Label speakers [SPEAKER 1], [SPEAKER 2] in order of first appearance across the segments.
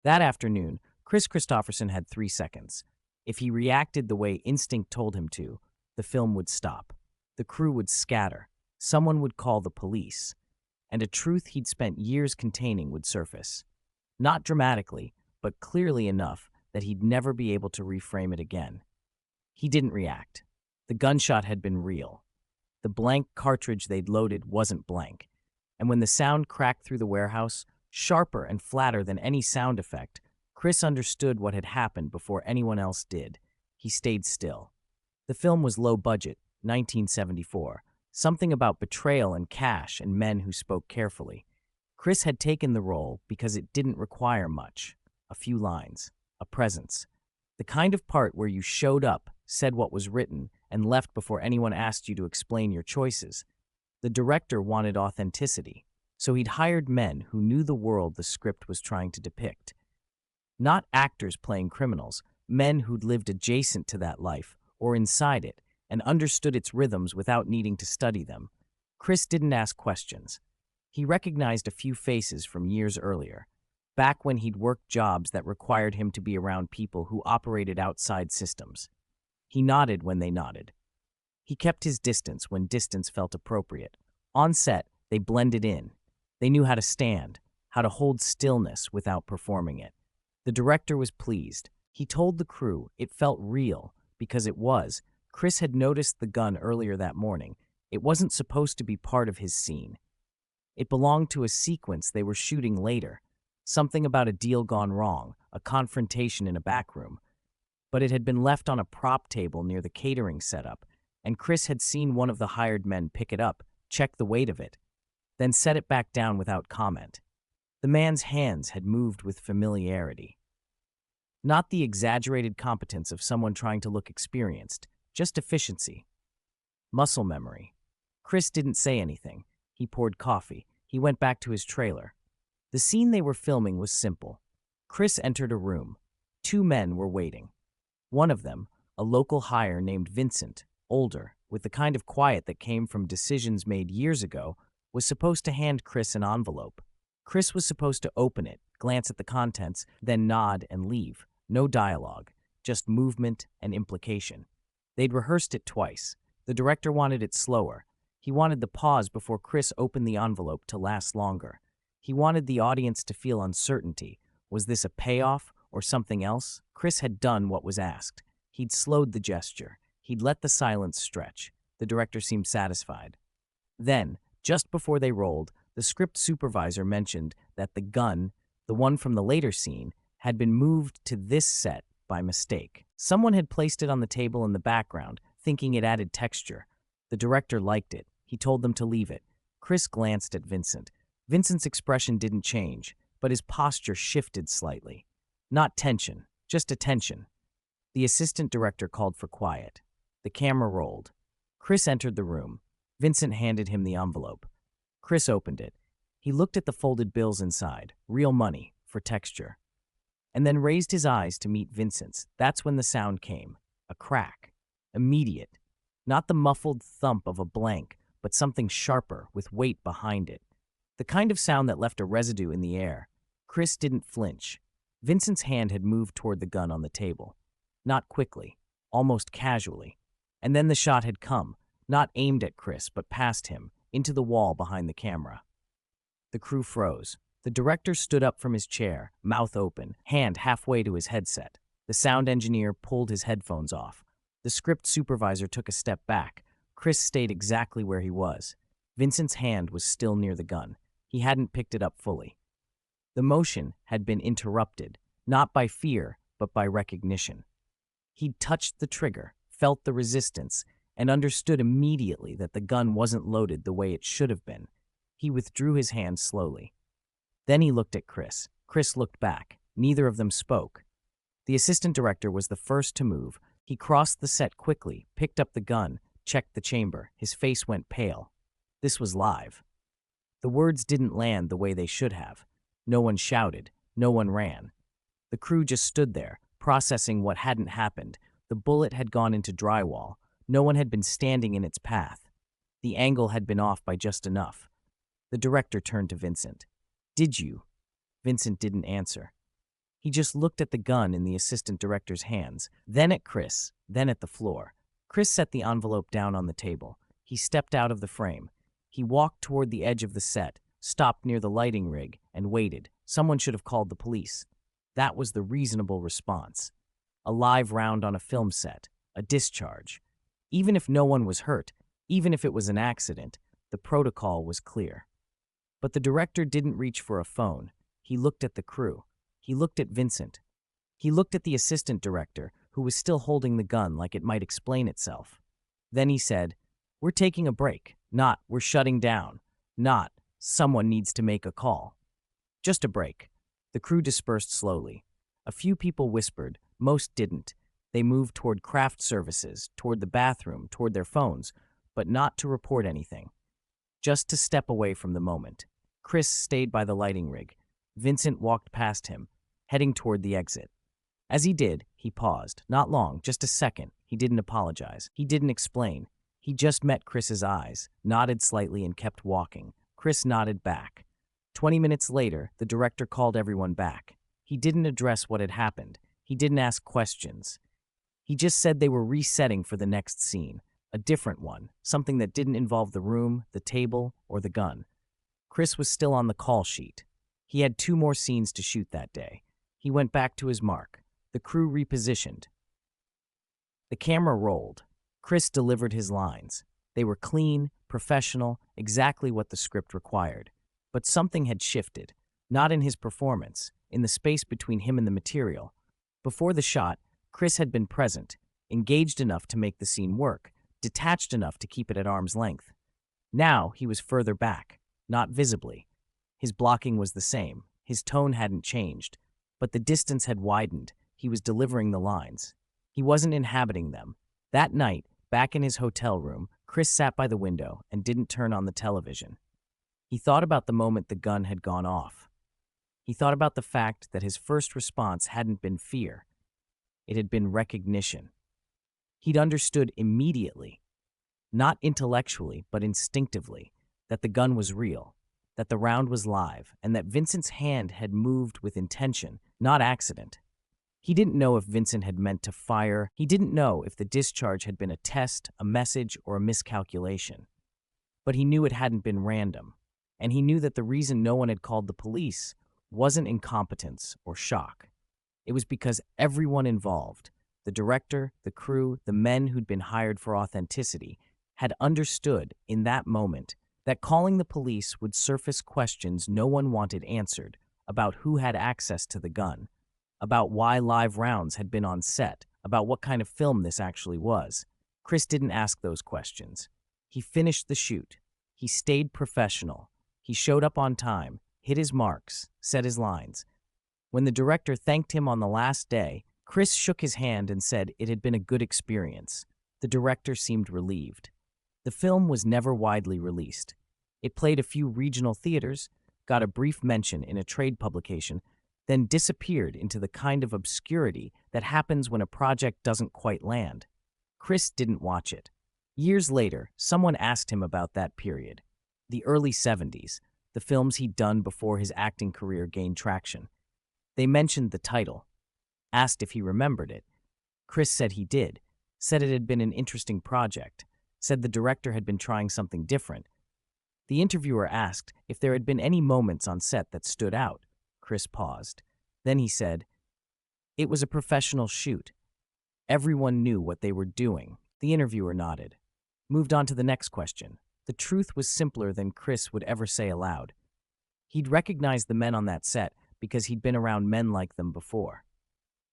[SPEAKER 1] That afternoon, Kris Kristofferson had 3 seconds. If he reacted the way instinct told him to, the film would stop. The crew would scatter. Someone would call the police. And a truth he'd spent years containing would surface. Not dramatically, but clearly enough that he'd never be able to reframe it again. He didn't react. The gunshot had been real. The blank cartridge they'd loaded wasn't blank. And when the sound cracked through the warehouse, sharper and flatter than any sound effect, Kris understood what had happened before anyone else did. He stayed still. The film was low budget, 1974, something about betrayal and cash and men who spoke carefully. Kris had taken the role because it didn't require much. A few lines, a presence. The kind of part where you showed up, said what was written, and left before anyone asked you to explain your choices. The director wanted authenticity, so he'd hired men who knew the world the script was trying to depict. Not actors playing criminals, men who'd lived adjacent to that life, or inside it, and understood its rhythms without needing to study them. Kris didn't ask questions. He recognized a few faces from years earlier, back when he'd worked jobs that required him to be around people who operated outside systems. He nodded when they nodded. He kept his distance when distance felt appropriate. On set, they blended in. They knew how to stand, how to hold stillness without performing it. The director was pleased. He told the crew it felt real, because it was. Kris had noticed the gun earlier that morning. It wasn't supposed to be part of his scene. It belonged to a sequence they were shooting later, something about a deal gone wrong, a confrontation in a back room. But it had been left on a prop table near the catering setup, and Kris had seen one of the hired men pick it up, check the weight of it, then set it back down without comment. The man's hands had moved with familiarity. Not the exaggerated competence of someone trying to look experienced, just efficiency. Muscle memory. Kris didn't say anything. He poured coffee. He went back to his trailer. The scene they were filming was simple. Kris entered a room. 2 men were waiting. One of them, a local hire named Vincent, older, with the kind of quiet that came from decisions made years ago, was supposed to hand Kris an envelope. Kris was supposed to open it, glance at the contents, then nod and leave. No dialogue, just movement and implication. They'd rehearsed it twice. The director wanted it slower. He wanted the pause before Kris opened the envelope to last longer. He wanted the audience to feel uncertainty. Was this a payoff or something else? Kris had done what was asked. He'd slowed the gesture. He'd let the silence stretch. The director seemed satisfied. Then, just before they rolled, the script supervisor mentioned that the gun, the one from the later scene, had been moved to this set by mistake. Someone had placed it on the table in the background, thinking it added texture. The director liked it. He told them to leave it. Kris glanced at Vincent. Vincent's expression didn't change, but his posture shifted slightly. Not tension, just attention. The assistant director called for quiet. The camera rolled. Kris entered the room. Vincent handed him the envelope. Kris opened it. He looked at the folded bills inside, real money, for texture, and then raised his eyes to meet Vincent's. That's when the sound came. A crack. Immediate. Not the muffled thump of a blank, but something sharper, with weight behind it. The kind of sound that left a residue in the air. Kris didn't flinch. Vincent's hand had moved toward the gun on the table. Not quickly, almost casually. And then the shot had come, not aimed at Kris, but past him, into the wall behind the camera. The crew froze. The director stood up from his chair, mouth open, hand halfway to his headset. The sound engineer pulled his headphones off. The script supervisor took a step back. Kris stayed exactly where he was. Vincent's hand was still near the gun. He hadn't picked it up fully. The motion had been interrupted, not by fear, but by recognition. He'd touched the trigger, felt the resistance, and understood immediately that the gun wasn't loaded the way it should have been. He withdrew his hand slowly. Then he looked at Kris. Kris looked back. Neither of them spoke. The assistant director was the first to move. He crossed the set quickly, picked up the gun, checked the chamber. His face went pale. This was live. The words didn't land the way they should have. No one shouted. No one ran. The crew just stood there, processing what hadn't happened. The bullet had gone into drywall. No one had been standing in its path. The angle had been off by just enough. The director turned to Vincent. "Did you?" Vincent didn't answer. He just looked at the gun in the assistant director's hands, then at Kris, then at the floor. Kris set the envelope down on the table. He stepped out of the frame. He walked toward the edge of the set, stopped near the lighting rig, and waited. Someone should have called the police. That was the reasonable response. A live round on a film set, a discharge. Even if no one was hurt, even if it was an accident, the protocol was clear. But the director didn't reach for a phone. He looked at the crew. He looked at Vincent. He looked at the assistant director, who was still holding the gun like it might explain itself. Then he said, "We're taking a break, not we're shutting down, not someone needs to make a call. Just a break." The crew dispersed slowly. A few people whispered, most didn't. They moved toward craft services, toward the bathroom, toward their phones, but not to report anything. Just to step away from the moment. Kris stayed by the lighting rig. Vincent walked past him, heading toward the exit. As he did, he paused. Not long, just a second. He didn't apologize. He didn't explain. He just met Kris's eyes, nodded slightly, and kept walking. Kris nodded back. 20 minutes later, the director called everyone back. He didn't address what had happened. He didn't ask questions. He just said they were resetting for the next scene, a different one, something that didn't involve the room, the table, or the gun. Kris was still on the call sheet. He had 2 more scenes to shoot that day. He went back to his mark. The crew repositioned. The camera rolled. Kris delivered his lines. They were clean, professional, exactly what the script required. But something had shifted, not in his performance, in the space between him and the material. Before the shot, Kris had been present, engaged enough to make the scene work, detached enough to keep it at arm's length. Now he was further back, not visibly. His blocking was the same. His tone hadn't changed. But the distance had widened. He was delivering the lines. He wasn't inhabiting them. That night, back in his hotel room, Kris sat by the window and didn't turn on the television. He thought about the moment the gun had gone off. He thought about the fact that his first response hadn't been fear. It had been recognition. He'd understood immediately, not intellectually, but instinctively, that the gun was real, that the round was live, and that Vincent's hand had moved with intention, not accident. He didn't know if Vincent had meant to fire. He didn't know if the discharge had been a test, a message, or a miscalculation. But he knew it hadn't been random. And he knew that the reason no one had called the police wasn't incompetence or shock. It was because everyone involved, the director, the crew, the men who'd been hired for authenticity, had understood in that moment that calling the police would surface questions no one wanted answered about who had access to the gun, about why live rounds had been on set, about what kind of film this actually was. Kris didn't ask those questions. He finished the shoot. He stayed professional. He showed up on time, hit his marks, said his lines. When the director thanked him on the last day, Kris shook his hand and said it had been a good experience. The director seemed relieved. The film was never widely released. It played a few regional theaters, got a brief mention in a trade publication, then disappeared into the kind of obscurity that happens when a project doesn't quite land. Kris didn't watch it. Years later, someone asked him about that period. The early 70s, the films he'd done before his acting career gained traction. They mentioned the title, asked if he remembered it. Kris said he did, said it had been an interesting project, said the director had been trying something different. The interviewer asked if there had been any moments on set that stood out. Kris paused. Then he said, "It was a professional shoot. Everyone knew what they were doing." The interviewer nodded. Moved on to the next question. The truth was simpler than Kris would ever say aloud. He'd recognized the men on that set because he'd been around men like them before.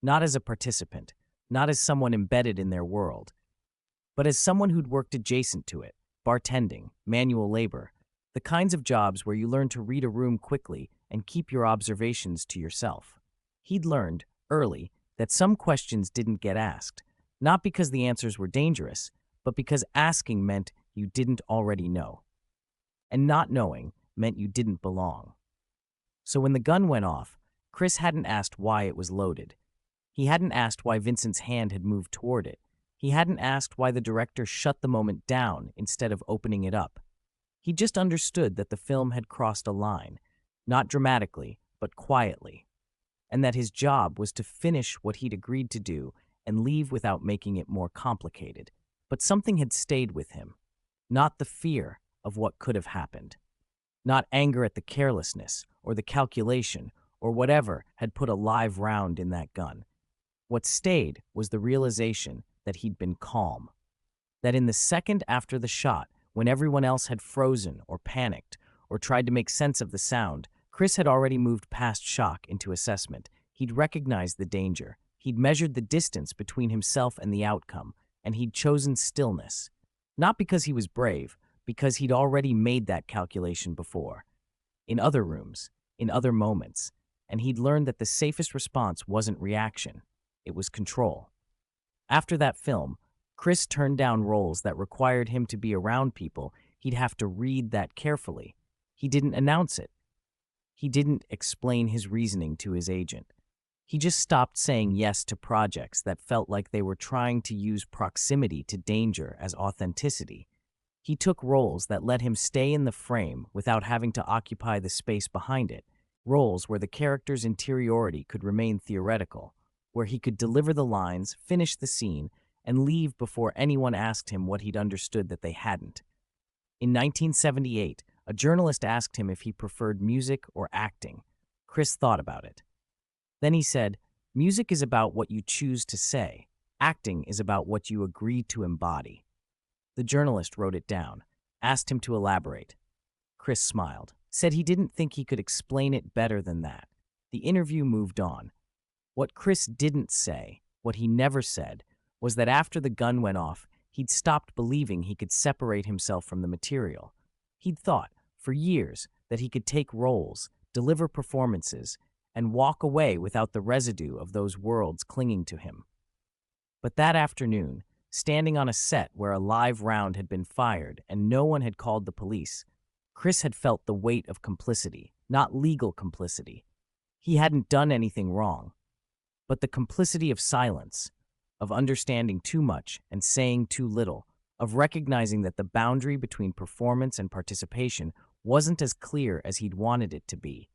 [SPEAKER 1] Not as a participant, not as someone embedded in their world, but as someone who'd worked adjacent to it, bartending, manual labor, the kinds of jobs where you learn to read a room quickly and keep your observations to yourself. He'd learned, early, that some questions didn't get asked, not because the answers were dangerous, but because asking meant you didn't already know. And not knowing meant you didn't belong. So when the gun went off, Kris hadn't asked why it was loaded. He hadn't asked why Vincent's hand had moved toward it. He hadn't asked why the director shut the moment down instead of opening it up. He just understood that the film had crossed a line, not dramatically, but quietly. and that his job was to finish what he'd agreed to do and leave without making it more complicated. But something had stayed with him. Not the fear of what could have happened. Not anger at the carelessness or the calculation or whatever had put a live round in that gun. What stayed was the realization that he'd been calm. That in the second after the shot, when everyone else had frozen or panicked or tried to make sense of the sound, Kris had already moved past shock into assessment. He'd recognized the danger. He'd measured the distance between himself and the outcome, and he'd chosen stillness. Not because he was brave, because he'd already made that calculation before. In other rooms, in other moments, and he'd learned that the safest response wasn't reaction, it was control. After that film, Kris turned down roles that required him to be around people he'd have to read that carefully. He didn't announce it. He didn't explain his reasoning to his agent. He just stopped saying yes to projects that felt like they were trying to use proximity to danger as authenticity. He took roles that let him stay in the frame without having to occupy the space behind it, roles where the character's interiority could remain theoretical, where he could deliver the lines, finish the scene, and leave before anyone asked him what he'd understood that they hadn't. In 1978, a journalist asked him if he preferred music or acting. Kris thought about it. Then he said, "Music is about what you choose to say. Acting is about what you agree to embody." The journalist wrote it down, asked him to elaborate. Kris smiled, said he didn't think he could explain it better than that. The interview moved on. What Kris didn't say, what he never said, was that after the gun went off, he'd stopped believing he could separate himself from the material. He'd thought, for years, that he could take roles, deliver performances, and walk away without the residue of those worlds clinging to him. But that afternoon, standing on a set where a live round had been fired and no one had called the police, Kris had felt the weight of complicity, not legal complicity. He hadn't done anything wrong, but the complicity of silence, of understanding too much and saying too little, of recognizing that the boundary between performance and participation wasn't as clear as he'd wanted it to be.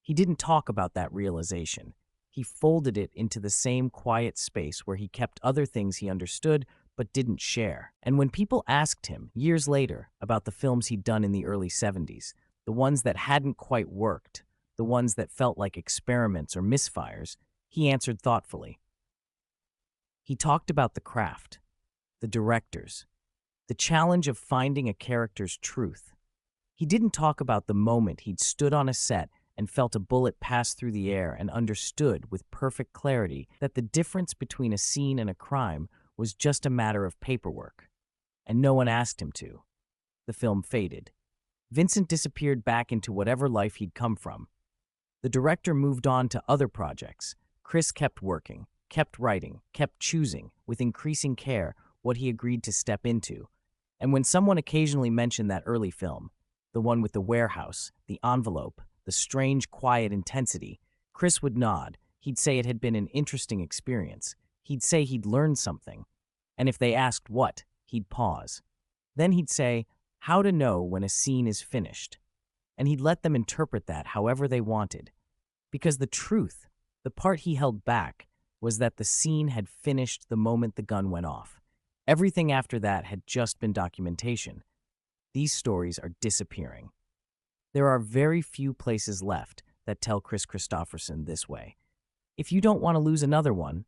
[SPEAKER 1] He didn't talk about that realization. He folded it into the same quiet space where he kept other things he understood but didn't share. And when people asked him, years later, about the films he'd done in the early 70s, the ones that hadn't quite worked, the ones that felt like experiments or misfires, he answered thoughtfully. He talked about the craft, the directors, the challenge of finding a character's truth. He didn't talk about the moment he'd stood on a set and felt a bullet pass through the air and understood with perfect clarity that the difference between a scene and a crime was just a matter of paperwork. And no one asked him to. The film faded. Vincent disappeared back into whatever life he'd come from. The director moved on to other projects. Kris kept working, kept writing, kept choosing, with increasing care, what he agreed to step into. And when someone occasionally mentioned that early film, the one with the warehouse, the envelope, the strange, quiet intensity, Kris would nod. He'd say it had been an interesting experience. He'd say he'd learned something. And if they asked what, he'd pause. Then he'd say, how to know when a scene is finished. And he'd let them interpret that however they wanted. Because the truth, the part he held back, was that the scene had finished the moment the gun went off. Everything after that had just been documentation. These stories are disappearing. There are very few places left that tell Kris Kristofferson this way. If you don't want to lose another one,